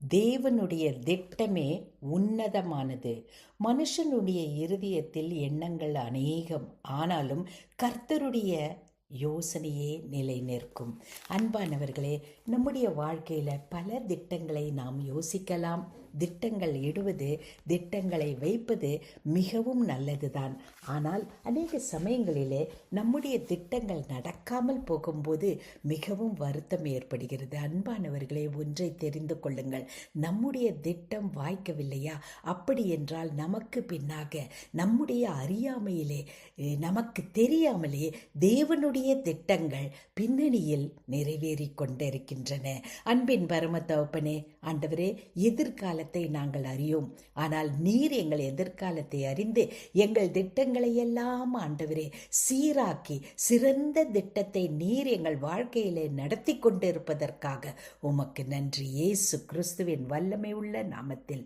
தேவனுடைய திட்டமே உன்னதமானது. மனுஷனுடைய இருதயத்தில் எண்ணங்கள் அநேகம், ஆனாலும் கர்த்தருடைய யோசனையே நிலை நிற்கும். அன்பானவர்களே, நம்முடைய வாழ்க்கையில பல திட்டங்களை நாம் யோசிக்கலாம். திட்டங்கள் இடுவது, திட்டங்களை வைப்பது மிகவும் நல்லதுதான். ஆனால் அநேக சமயங்களிலே நம்முடைய திட்டங்கள் நடக்காமல் போகும்போது மிகவும் வருத்தம் ஏற்படுகிறது. அன்பானவர்களே, ஒன்றை தெரிந்து கொள்ளுங்கள். நம்முடைய திட்டம் வாய்க்கவில்லையா? அப்படி என்றால் நமக்கு பின்னாக நம்முடைய அறியாமையிலே, நமக்கு தெரியாமலே தேவனுடைய திட்டங்கள் பின்னணியில் நிறைவேறி கொண்டிருக்கின்றன. அன்பின் பரம தகப்பனே, ஆண்டவரே, எதிர்காலத்தை நாங்கள் அறியோம். ஆனால் நீர் எங்கள் எதிர்காலத்தை அறிந்து எங்கள் திட்டங்களை எல்லாம் ஆண்டவரே சீராக்கி சிறந்த திட்டத்தை நீர் எங்கள் வாழ்க்கையிலே நடத்தி கொண்டிருப்பதற்காக உமக்கு நன்றி. இயேசு கிறிஸ்துவின் வல்லமை உள்ள நாமத்தில்